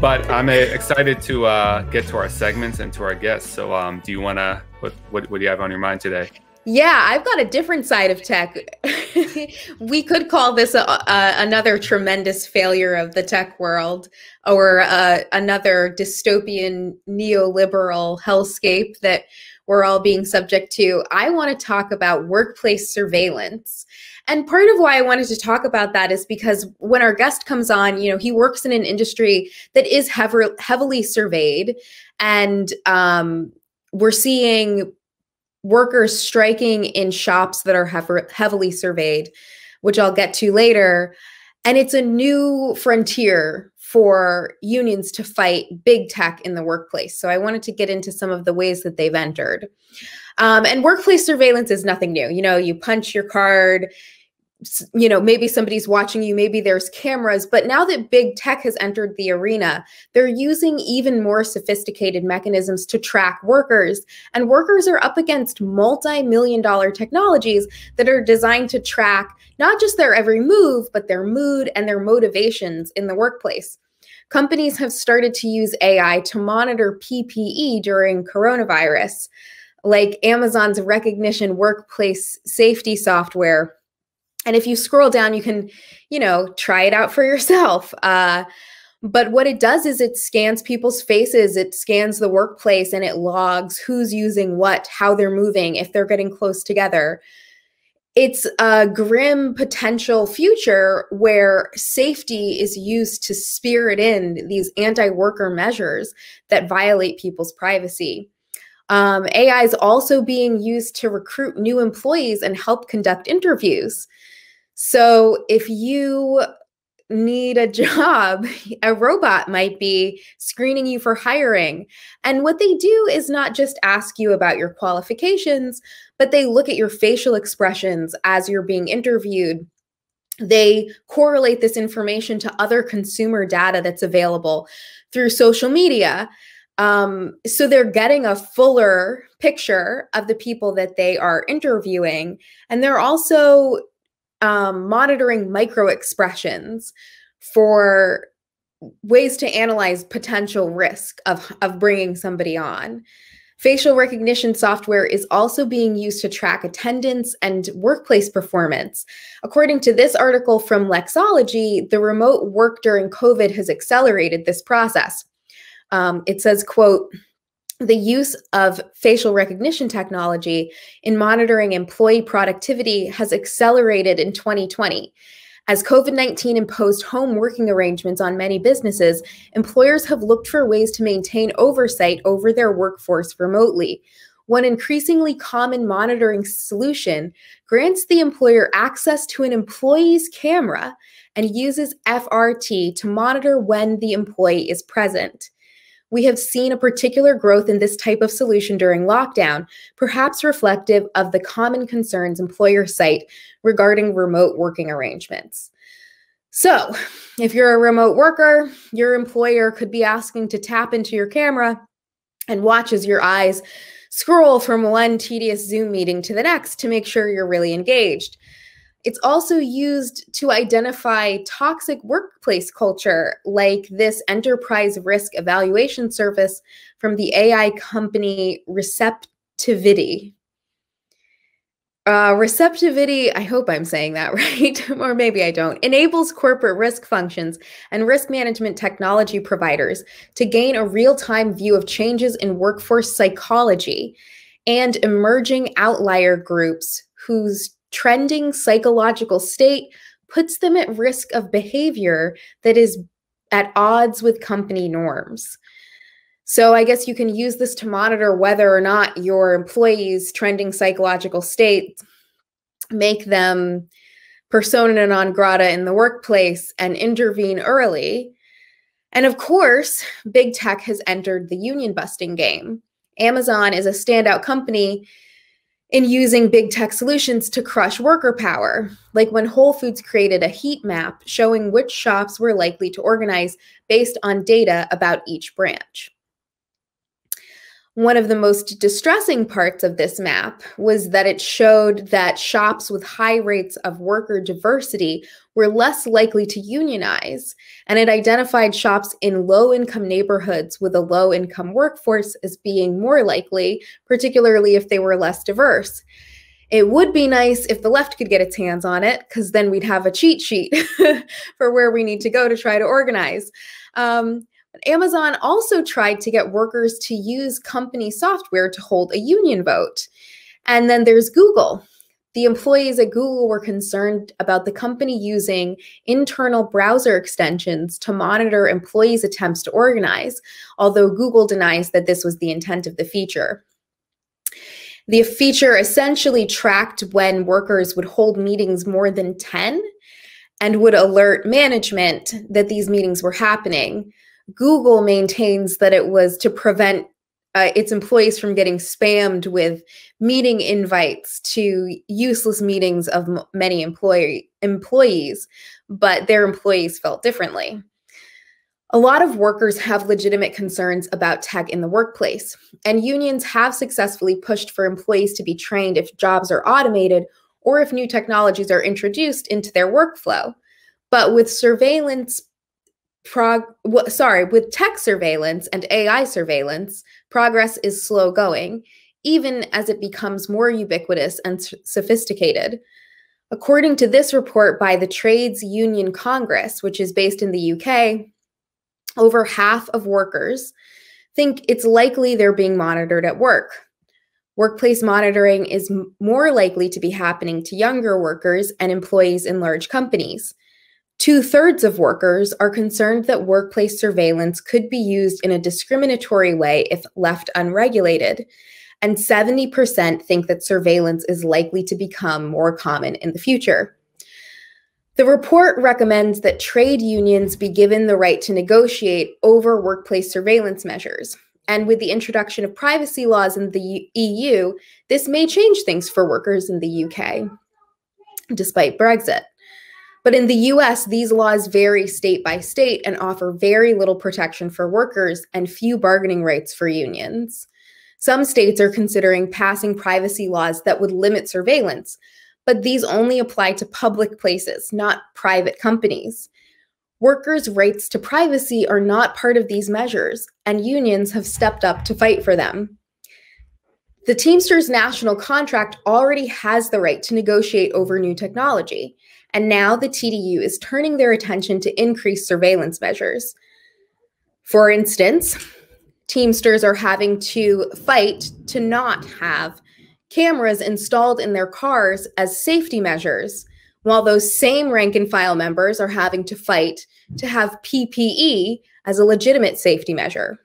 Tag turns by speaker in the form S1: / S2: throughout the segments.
S1: But I'm excited to get to our segments and to our guests. So do you want to, what do you have on your mind today?
S2: Yeah, I've got a different side of tech. We could call this another tremendous failure of the tech world, or another dystopian neoliberal hellscape that we're all being subject to. I want to talk about workplace surveillance. And part of why I wanted to talk about that is because when our guest comes on, you know, he works in an industry that is heavily surveyed, and we're seeing workers striking in shops that are heavily surveyed, which I'll get to later. And it's a new frontier for unions to fight big tech in the workplace. So I wanted to get into some of the ways that they've entered. And workplace surveillance is nothing new. You know, you punch your card, you know, maybe somebody's watching you, maybe there's cameras, but now that big tech has entered the arena, they're using even more sophisticated mechanisms to track workers. And workers are up against multi-million-dollar technologies that are designed to track not just their every move, but their mood and their motivations in the workplace. Companies have started to use AI to monitor PPE during coronavirus, like Amazon's Recognition workplace safety software. And if you scroll down, you can, you know, try it out for yourself. But what it does is it scans people's faces, it scans the workplace, and it logs who's using what, how they're moving, if they're getting close together. It's a grim potential future where safety is used to spirit in these anti-worker measures that violate people's privacy. AI is also being used to recruit new employees and help conduct interviews. So if you need a job, a robot might be screening you for hiring. And what they do is not just ask you about your qualifications, but they look at your facial expressions as you're being interviewed. They correlate this information to other consumer data that's available through social media. So they're getting a fuller picture of the people that they are interviewing. And they're also monitoring micro expressions for ways to analyze potential risk of bringing somebody on. Facial recognition software is also being used to track attendance and workplace performance. According to this article from Lexology, the remote work during COVID has accelerated this process. It says, quote, "The use of facial recognition technology in monitoring employee productivity has accelerated in 2020. As COVID-19 imposed home working arrangements on many businesses, employers have looked for ways to maintain oversight over their workforce remotely. One increasingly common monitoring solution grants the employer access to an employee's camera and uses FRT to monitor when the employee is present. We have seen a particular growth in this type of solution during lockdown, perhaps reflective of the common concerns employers cite regarding remote working arrangements." So, if you're a remote worker, your employer could be asking to tap into your camera and watch as your eyes scroll from one tedious Zoom meeting to the next to make sure you're really engaged. It's also used to identify toxic workplace culture, like this enterprise risk evaluation service from the AI company Receptivity. Receptivity, I hope I'm saying that right, or maybe I don't, enables corporate risk functions and risk management technology providers to gain a real-time view of changes in workforce psychology and emerging outlier groups whose trending psychological state puts them at risk of behavior that is at odds with company norms. So I guess you can use this to monitor whether or not your employees' trending psychological state make them persona non grata in the workplace and intervene early. And of course, big tech has entered the union busting game. Amazon is a standout company in using big tech solutions to crush worker power, like when Whole Foods created a heat map showing which shops were likely to organize based on data about each branch. One of the most distressing parts of this map was that it showed that shops with high rates of worker diversity were less likely to unionize, and it identified shops in low-income neighborhoods with a low-income workforce as being more likely, particularly if they were less diverse. It would be nice if the left could get its hands on it, because then we'd have a cheat sheet for where we need to go to try to organize. Amazon also tried to get workers to use company software to hold a union vote. And then there's Google. The employees at Google were concerned about the company using internal browser extensions to monitor employees' attempts to organize, although Google denies that this was the intent of the feature. The feature essentially tracked when workers would hold meetings more than 10 and would alert management that these meetings were happening. Google maintains that it was to prevent its employees from getting spammed with meeting invites to useless meetings of many employees, but their employees felt differently. A lot of workers have legitimate concerns about tech in the workplace, and unions have successfully pushed for employees to be trained if jobs are automated or if new technologies are introduced into their workflow. But with with tech surveillance and AI surveillance, progress is slow going, even as it becomes more ubiquitous and sophisticated. According to this report by the Trades Union Congress, which is based in the UK, over half of workers think it's likely they're being monitored at work. Workplace monitoring is more likely to be happening to younger workers and employees in large companies. 2/3 of workers are concerned that workplace surveillance could be used in a discriminatory way if left unregulated, and 70% think that surveillance is likely to become more common in the future. The report recommends that trade unions be given the right to negotiate over workplace surveillance measures. And with the introduction of privacy laws in the EU, this may change things for workers in the UK, despite Brexit. But in the US, these laws vary state by state and offer very little protection for workers and few bargaining rights for unions. Some states are considering passing privacy laws that would limit surveillance, but these only apply to public places, not private companies. Workers' rights to privacy are not part of these measures, and unions have stepped up to fight for them. The Teamsters National Contract already has the right to negotiate over new technology, and now the TDU is turning their attention to increased surveillance measures. For instance, Teamsters are having to fight to not have cameras installed in their cars as safety measures, while those same rank and file members are having to fight to have PPE as a legitimate safety measure.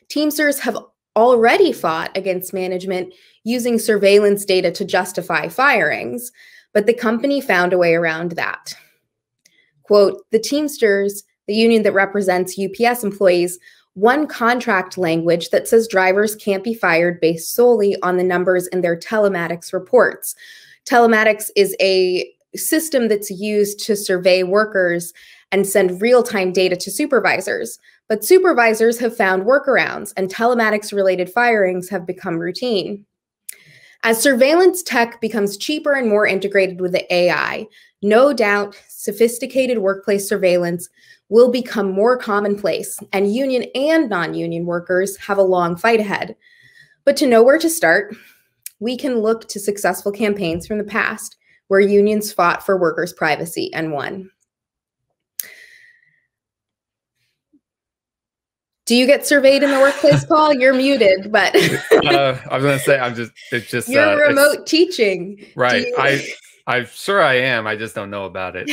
S2: Teamsters have already fought against management using surveillance data to justify firings, but the company found a way around that. Quote, the Teamsters, the union that represents UPS employees, won contract language that says drivers can't be fired based solely on the numbers in their telematics reports. Telematics is a system that's used to survey workers and send real-time data to supervisors. But supervisors have found workarounds, and telematics-related firings have become routine. As surveillance tech becomes cheaper and more integrated with the AI, no doubt sophisticated workplace surveillance will become more commonplace, and union and non-union workers have a long fight ahead. But to know where to start, we can look to successful campaigns from the past where unions fought for workers' privacy and won. Do you get surveyed in the workplace, Paul? You're muted, but
S1: I was gonna say it's just
S2: you're remote teaching.
S1: Right. I'm sure I am. I just don't know about it.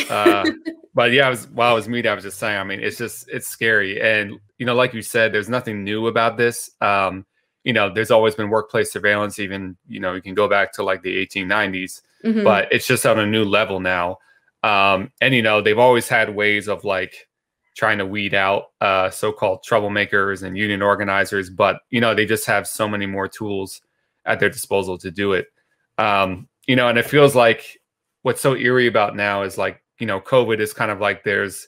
S1: But yeah, while I was muted, I was just saying, I mean, it's scary. And, like you said, there's nothing new about this. There's always been workplace surveillance, even, you can go back to like the 1890s, but it's just on a new level now. And, they've always had ways of like trying to weed out so-called troublemakers and union organizers, but, they just have so many more tools at their disposal to do it. You know, and it feels like what's so eerie about now is like, you know, COVID is kind of like there's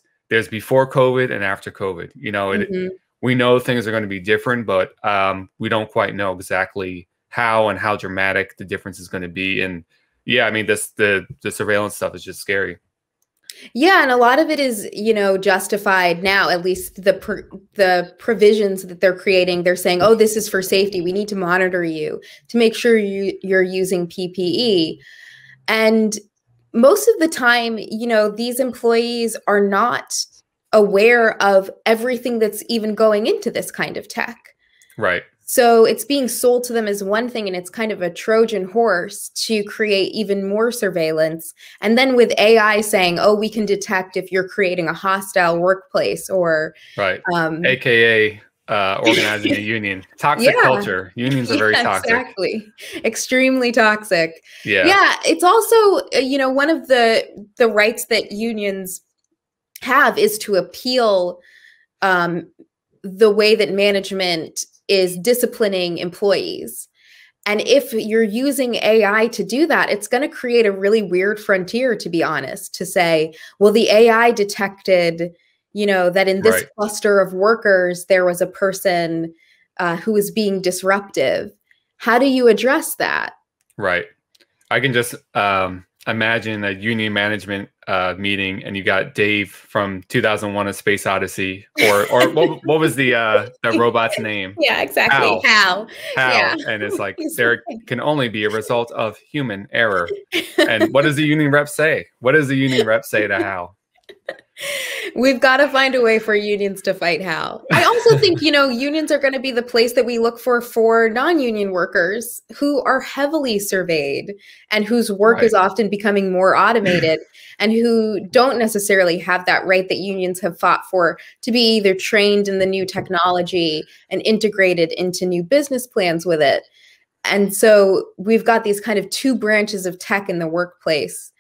S1: before COVID and after COVID. You know, we know things are going to be different, but we don't quite know exactly how and how dramatic the difference is going to be. And yeah, I mean, the surveillance stuff is just scary.
S2: Yeah, and a lot of it is, you know, justified now, at least the provisions that they're creating. They're saying, oh, this is for safety. We need to monitor you to make sure you're using PPE. And most of the time, you know, these employees are not aware of everything that's even going into this kind of tech.
S1: Right.
S2: So it's being sold to them as one thing, and it's kind of a Trojan horse to create even more surveillance. And then with AI saying, oh, we can detect if you're creating a hostile workplace or
S1: right. AKA organizing a union. Toxic culture. Unions are very toxic.
S2: Exactly. Extremely toxic.
S1: Yeah.
S2: Yeah. It's also, you know, one of the rights that unions have is to appeal the way that management is disciplining employees. And if you're using AI to do that, it's going to create a really weird frontier, to be honest, to say, well, the AI detected, you know, that in this cluster of workers, there was a person who was being disruptive. How do you address that? Right.
S1: I can just imagine a union management meeting, and you got Dave from 2001: A Space Odyssey, or what was the robot's name?
S2: Yeah, exactly. Hal. Yeah.
S1: And it's like there can only be a result of human error. And what does the union rep say? What does the union rep say to Hal?
S2: We've got to find a way for unions to fight Hal. I also think, you know, unions are going to be the place that we look for non-union workers who are heavily surveyed and whose work is often becoming more automated and who don't necessarily have that right that unions have fought for to be either trained in the new technology and integrated into new business plans with it. And so we've got these kind of two branches of tech in the workplace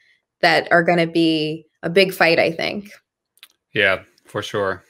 S2: that are going to be a big fight, I think.
S1: Yeah, for sure.